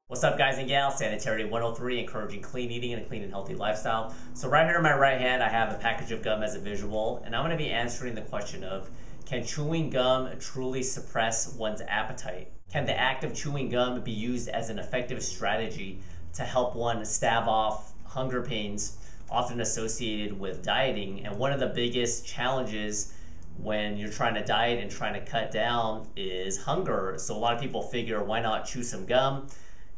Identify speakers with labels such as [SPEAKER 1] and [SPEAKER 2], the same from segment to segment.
[SPEAKER 1] What's up, guys and gals? Sanitary 103, encouraging clean eating and a clean and healthy lifestyle. So right here in my right hand, I have a package of gum as a visual, and I'm going to be answering the question of, can chewing gum truly suppress one's appetite? Can the act of chewing gum be used as an effective strategy to help one stave off hunger pains often associated with dieting? And one of the biggest challenges when you're trying to diet and trying to cut down is hunger. So a lot of people figure, why not chew some gum?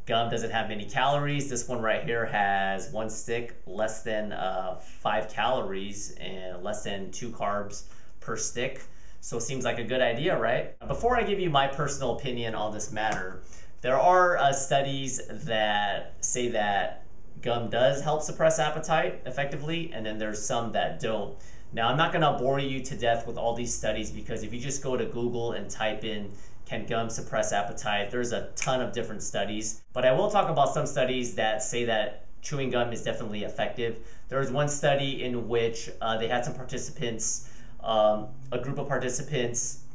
[SPEAKER 1] Gum doesn't have many calories. This one right here has one stick, less than 5 calories and less than 2 carbs per stick. So it seems like a good idea, right? Before I give you my personal opinion on this matter, there are studies that say that gum does help suppress appetite effectively, and then there's some that don't. Now, I'm not gonna bore you to death with all these studies, because if you just go to Google and type in, can gum suppress appetite, there's a ton of different studies. But I will talk about some studies that say that chewing gum is definitely effective. There was one study in which they had some participants, a group of participants,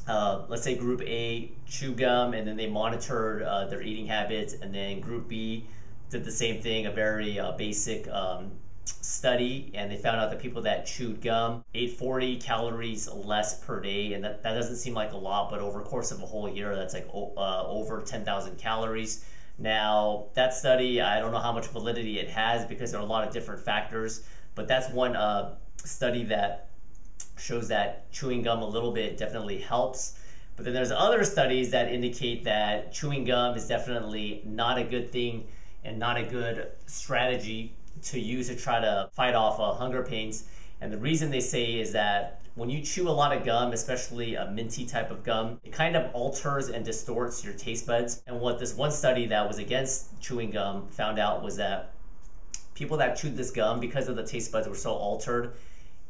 [SPEAKER 1] let's say group A, chew gum, and then they monitored their eating habits, and then group B did the same thing, a very basic study, and they found out that people that chewed gum ate 40 calories less per day, and that doesn't seem like a lot, but over the course of a whole year, that's like over 10,000 calories. Now, that study, I don't know how much validity it has, because there are a lot of different factors, but that's one study that shows that chewing gum a little bit definitely helps. But then there's other studies that indicate that chewing gum is definitely not a good thing and not a good strategy to use to try to fight off hunger pains. And the reason they say is that when you chew a lot of gum, especially a minty type of gum, it kind of alters and distorts your taste buds. And what this one study that was against chewing gum found out was that people that chewed this gum, because of the taste buds were so altered,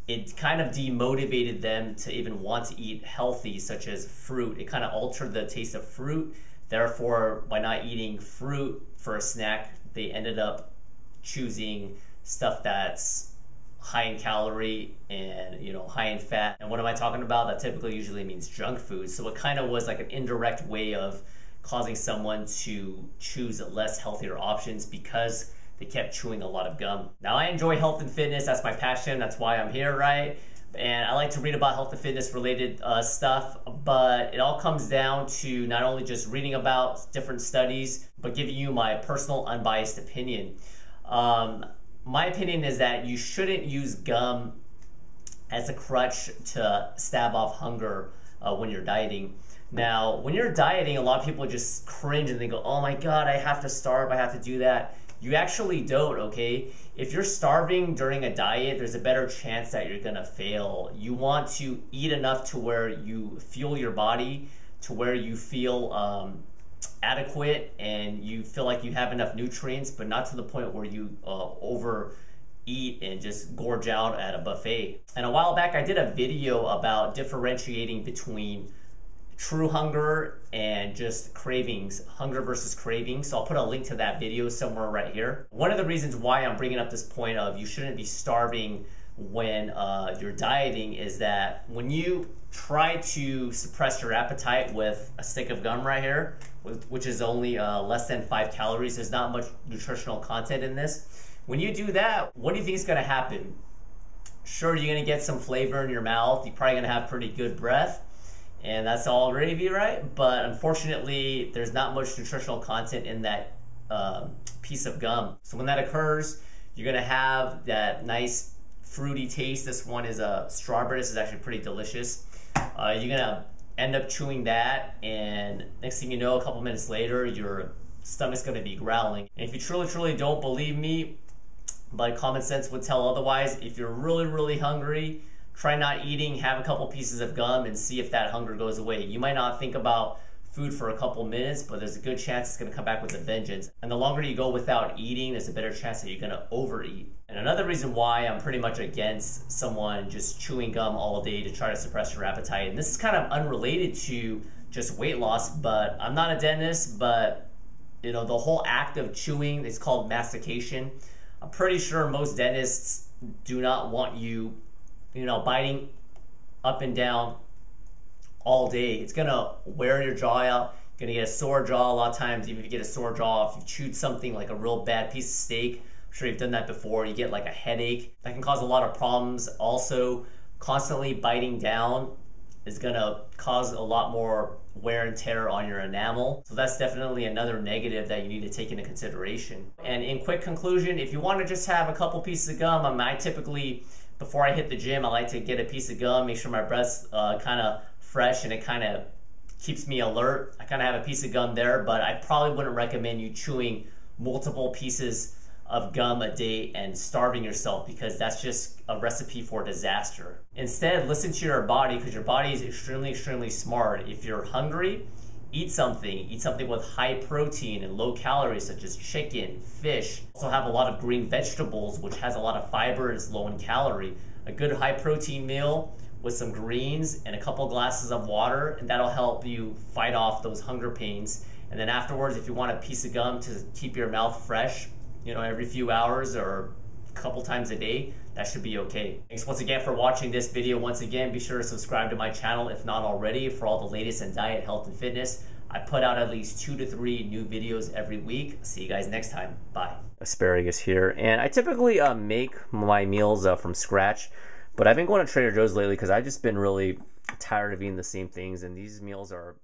[SPEAKER 1] it kind of demotivated them to even want to eat healthy, such as fruit. It kind of altered the taste of fruit. Therefore, by not eating fruit for a snack, they ended up choosing stuff that's high in calorie and high in fat. And what am I talking about? That typically usually means junk food. So it kind of was like an indirect way of causing someone to choose less healthier options because they kept chewing a lot of gum. Now, I enjoy health and fitness. That's my passion. That's why I'm here, right? And I like to read about health and fitness related stuff, but it all comes down to not only just reading about different studies, but giving you my personal unbiased opinion. My opinion is that you shouldn't use gum as a crutch to stave off hunger when you're dieting. Now, when you're dieting, a lot of people just cringe and they go, oh my God, I have to starve, I have to do that. You actually don't, okay? If you're starving during a diet, there's a better chance that you're gonna fail. You want to eat enough to where you fuel your body, to where you feel adequate and you feel like you have enough nutrients, but not to the point where you overeat and just gorge out at a buffet. And a while back, I did a video about differentiating between true hunger and just cravings, hunger versus cravings. So I'll put a link to that video somewhere right here. One of the reasons why I'm bringing up this point of you shouldn't be starving when you're dieting is that when you try to suppress your appetite with a stick of gum right here, which is only less than 5 calories, there's not much nutritional content in this. When you do that, what do you think is gonna happen? Sure, you're gonna get some flavor in your mouth, you're probably gonna have pretty good breath, and that's all gravy, right? But unfortunately, there's not much nutritional content in that piece of gum. So when that occurs, you're gonna have that nice fruity taste. This one is a strawberry. This is actually pretty delicious. You're gonna end up chewing that, and next thing you know, a couple minutes later, your stomach's gonna be growling. And if you truly don't believe me, but common sense would tell otherwise, if you're really hungry, try not eating, have a couple pieces of gum, and see if that hunger goes away. You might not think about food for a couple minutes, but there's a good chance it's gonna come back with a vengeance. And the longer you go without eating, there's a better chance that you're gonna overeat. And another reason why I'm pretty much against someone just chewing gum all day to try to suppress your appetite, and this is kind of unrelated to just weight loss, but I'm not a dentist, but the whole act of chewing is called mastication. I'm pretty sure most dentists do not want you biting up and down all day, it's gonna wear your jaw out. You're gonna get a sore jaw a lot of times. Even if you get a sore jaw, if you chewed something like a real bad piece of steak, I'm sure you've done that before, you get like a headache. That can cause a lot of problems. Also, constantly biting down is gonna cause a lot more wear and tear on your enamel. So that's definitely another negative that you need to take into consideration. And in quick conclusion, if you want to just have a couple pieces of gum, I typically, before I hit the gym, I like to get a piece of gum, make sure my breath's kind of fresh and it kind of keeps me alert. I kind of have a piece of gum there, but I probably wouldn't recommend you chewing multiple pieces of gum a day and starving yourself, because that's just a recipe for disaster. Instead, listen to your body, because your body is extremely smart. If you're hungry, eat something with high protein and low calories, such as chicken, fish. Also have a lot of green vegetables, which has a lot of fiber and is low in calorie. A good high protein meal with some greens and a couple glasses of water, and that'll help you fight off those hunger pains. And then afterwards, if you want a piece of gum to keep your mouth fresh, you know, every few hours or a couple times a day, that should be okay. Thanks once again for watching this video. Once again, be sure to subscribe to my channel if not already for all the latest in diet, health, and fitness. I put out at least 2 to 3 new videos every week. See you guys next time. Bye. Asparagus here, and I typically make my meals from scratch, but I've been going to Trader Joe's lately because I've just been really tired of eating the same things, and these meals are